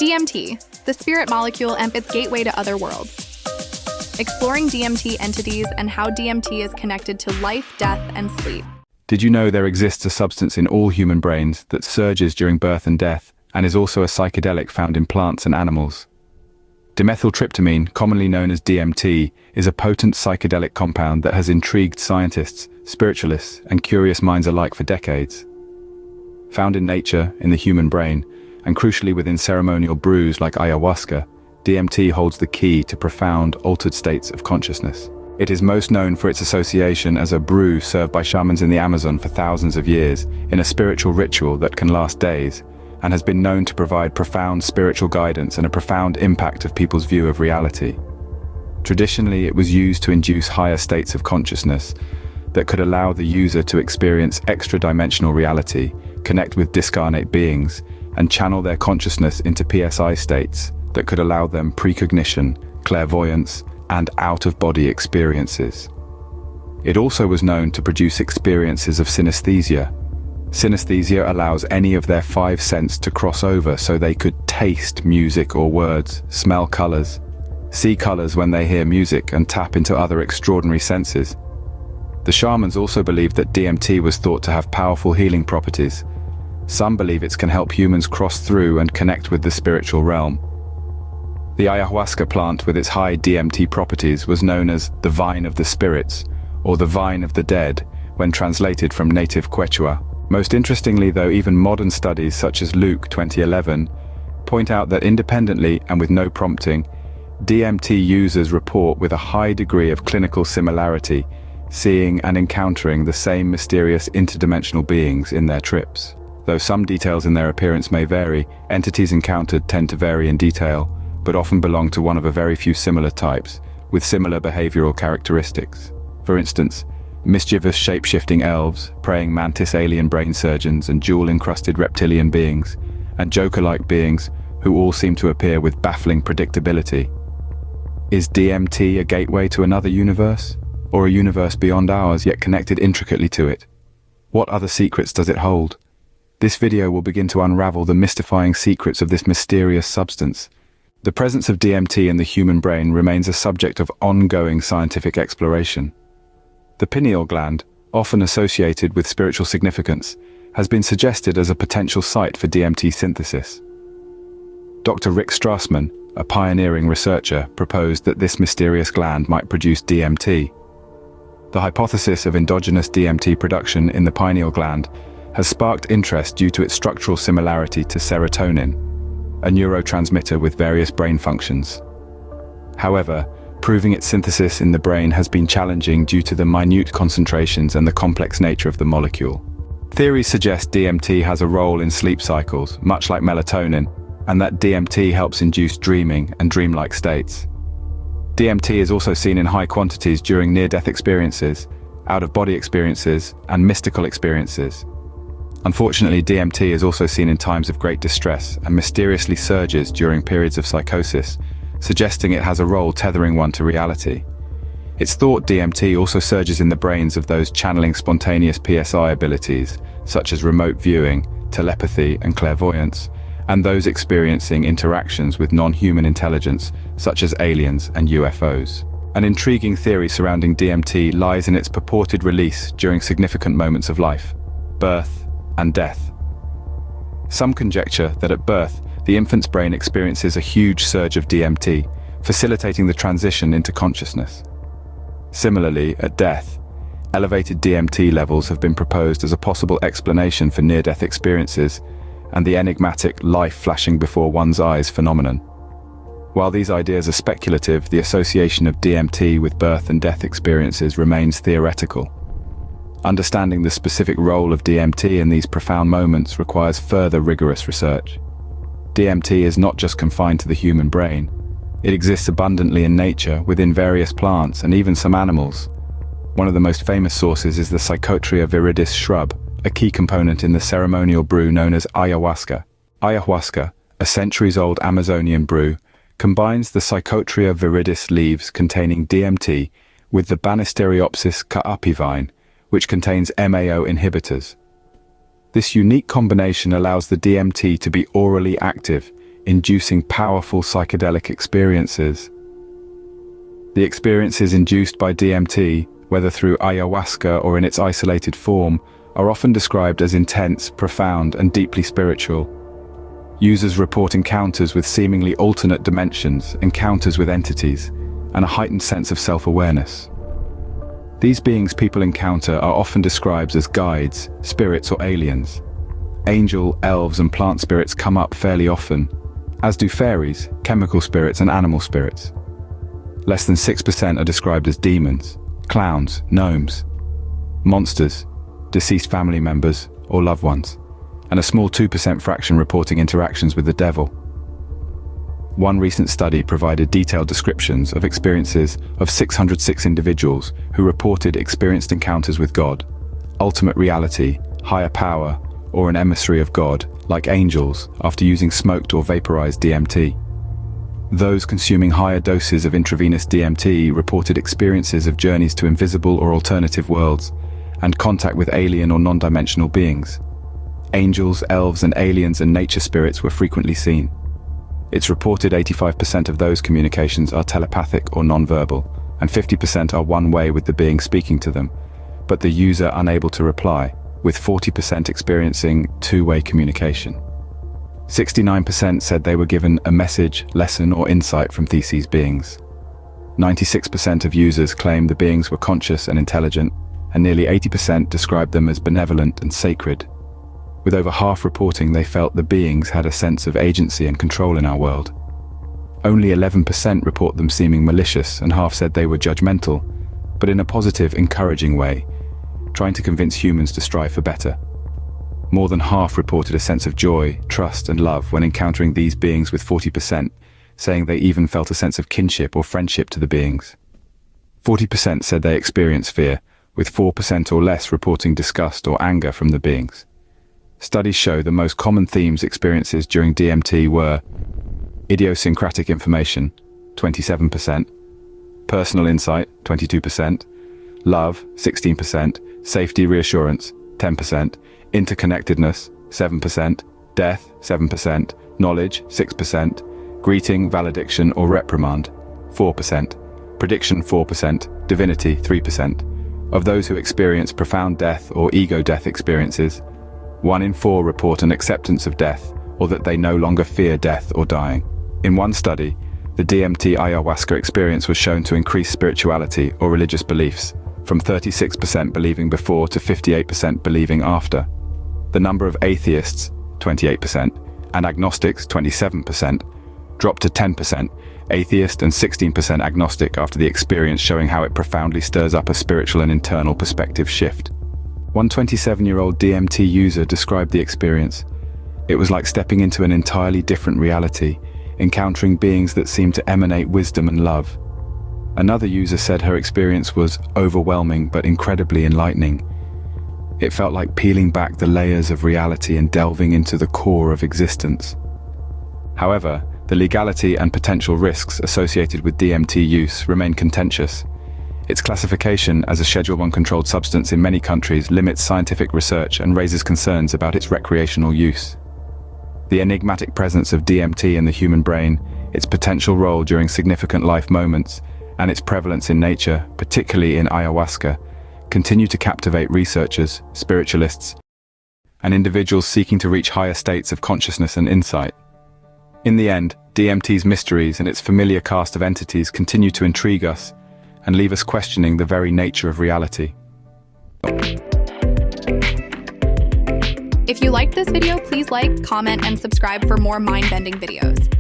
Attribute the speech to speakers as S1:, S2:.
S1: DMT, the spirit molecule and its gateway to other worlds. Exploring DMT entities and how DMT is connected to life, death, and sleep.
S2: Did you know there exists a substance in all human brains that surges during birth and death and is also a psychedelic found in plants and animals? Dimethyltryptamine, commonly known as DMT, is a potent psychedelic compound that has intrigued scientists, spiritualists, and curious minds alike for decades. Found in nature, in the human brain, and crucially within ceremonial brews like ayahuasca, DMT holds the key to profound, altered states of consciousness. It is most known for its association as a brew served by shamans in the Amazon for thousands of years, in a spiritual ritual that can last days, and has been known to provide profound spiritual guidance and a profound impact of people's view of reality. Traditionally, it was used to induce higher states of consciousness that could allow the user to experience extra-dimensional reality, connect with discarnate beings, and channel their consciousness into PSI states that could allow them precognition, clairvoyance, and out-of-body experiences. It also was known to produce experiences of synesthesia. Synesthesia allows any of their five senses to cross over so they could taste music or words, smell colors, see colors when they hear music, and tap into other extraordinary senses. The shamans also believed that DMT was thought to have powerful healing properties. Some believe it can help humans cross through and connect with the spiritual realm. The ayahuasca plant, with its high DMT properties, was known as the vine of the spirits, or the vine of the dead, when translated from native Quechua. Most interestingly though, even modern studies such as Luke 2011 point out that independently and with no prompting, DMT users report with a high degree of clinical similarity, seeing and encountering the same mysterious interdimensional beings in their trips. Though some details in their appearance may vary, entities encountered tend to vary in detail, but often belong to one of a very few similar types, with similar behavioral characteristics. For instance, mischievous shape-shifting elves, praying mantis alien brain surgeons and jewel-encrusted reptilian beings, and Joker-like beings who all seem to appear with baffling predictability. Is DMT a gateway to another universe? Or a universe beyond ours, yet connected intricately to it? What other secrets does it hold? This video will begin to unravel the mystifying secrets of this mysterious substance. The presence of DMT in the human brain remains a subject of ongoing scientific exploration. The pineal gland, often associated with spiritual significance, has been suggested as a potential site for DMT synthesis. Dr. Rick Strassman, a pioneering researcher, proposed that this mysterious gland might produce DMT. The hypothesis of endogenous DMT production in the pineal gland has sparked interest due to its structural similarity to serotonin, a neurotransmitter with various brain functions. However, proving its synthesis in the brain has been challenging due to the minute concentrations and the complex nature of the molecule. Theories suggest DMT has a role in sleep cycles, much like melatonin, and that DMT helps induce dreaming and dreamlike states. DMT is also seen in high quantities during near-death experiences, out-of-body experiences, and mystical experiences. Unfortunately, DMT is also seen in times of great distress and mysteriously surges during periods of psychosis, suggesting it has a role tethering one to reality. It's thought DMT also surges in the brains of those channeling spontaneous PSI abilities, such as remote viewing, telepathy, and clairvoyance, and those experiencing interactions with non-human intelligence, such as aliens and UFOs. An intriguing theory surrounding DMT lies in its purported release during significant moments of life, birth, and death. Some conjecture that at birth, the infant's brain experiences a huge surge of DMT, facilitating the transition into consciousness. Similarly, at death, elevated DMT levels have been proposed as a possible explanation for near-death experiences and the enigmatic life flashing before one's eyes phenomenon. While these ideas are speculative, the association of DMT with birth and death experiences remains theoretical. Understanding the specific role of DMT in these profound moments requires further rigorous research. DMT is not just confined to the human brain. It exists abundantly in nature, within various plants and even some animals. One of the most famous sources is the Psychotria viridis shrub, a key component in the ceremonial brew known as ayahuasca. Ayahuasca, a centuries-old Amazonian brew, combines the Psychotria viridis leaves containing DMT with the Banisteriopsis ka'api vine, which contains MAO inhibitors. This unique combination allows the DMT to be orally active, inducing powerful psychedelic experiences. The experiences induced by DMT, whether through ayahuasca or in its isolated form, are often described as intense, profound, and deeply spiritual. Users report encounters with seemingly alternate dimensions, encounters with entities, and a heightened sense of self-awareness. These beings people encounter are often described as guides, spirits, or aliens. Angel, elves, and plant spirits come up fairly often, as do fairies, chemical spirits, and animal spirits. Less than 6% are described as demons, clowns, gnomes, monsters, deceased family members, or loved ones, and a small 2% fraction reporting interactions with the devil. One recent study provided detailed descriptions of experiences of 606 individuals who reported experienced encounters with God, ultimate reality, higher power, or an emissary of God, like angels, after using smoked or vaporized DMT. Those consuming higher doses of intravenous DMT reported experiences of journeys to invisible or alternative worlds, and contact with alien or non-dimensional beings. Angels, elves, and aliens and nature spirits were frequently seen. It's reported 85% of those communications are telepathic or non-verbal, and 50% are one-way with the being speaking to them, but the user unable to reply, with 40% experiencing two-way communication. 69% said they were given a message, lesson, or insight from these beings. 96% of users claimed the beings were conscious and intelligent, and nearly 80% described them as benevolent and sacred. With over half reporting they felt the beings had a sense of agency and control in our world. Only 11% report them seeming malicious, and half said they were judgmental, but in a positive, encouraging way, trying to convince humans to strive for better. More than half reported a sense of joy, trust, and love when encountering these beings, with 40% saying they even felt a sense of kinship or friendship to the beings. 40% said they experienced fear, with 4% or less reporting disgust or anger from the beings. Studies show the most common themes experiences during DMT were idiosyncratic information, 27%, personal insight, 22%, love, 16%, safety reassurance, 10%, interconnectedness, 7%, death, 7%, knowledge, 6%, greeting, valediction, or reprimand, 4%, prediction, 4%, divinity, 3%. Of those who experience profound death or ego-death experiences, 1 in 4 report an acceptance of death, or that they no longer fear death or dying. In one study, the DMT ayahuasca experience was shown to increase spirituality or religious beliefs, from 36% believing before to 58% believing after. The number of atheists, 28%, and agnostics, 27%, dropped to 10%, atheist and 16% agnostic after the experience, showing how it profoundly stirs up a spiritual and internal perspective shift. One 27-year-old DMT user described the experience. It was like stepping into an entirely different reality, encountering beings that seemed to emanate wisdom and love. Another user said her experience was overwhelming but incredibly enlightening. It felt like peeling back the layers of reality and delving into the core of existence. However, the legality and potential risks associated with DMT use remain contentious. Its classification as a Schedule I controlled substance in many countries limits scientific research and raises concerns about its recreational use. The enigmatic presence of DMT in the human brain, its potential role during significant life moments, and its prevalence in nature, particularly in ayahuasca, continue to captivate researchers, spiritualists, and individuals seeking to reach higher states of consciousness and insight. In the end, DMT's mysteries and its familiar cast of entities continue to intrigue us and leave us questioning the very nature of reality.
S1: If you liked this video, please like, comment, and subscribe for more mind-bending videos.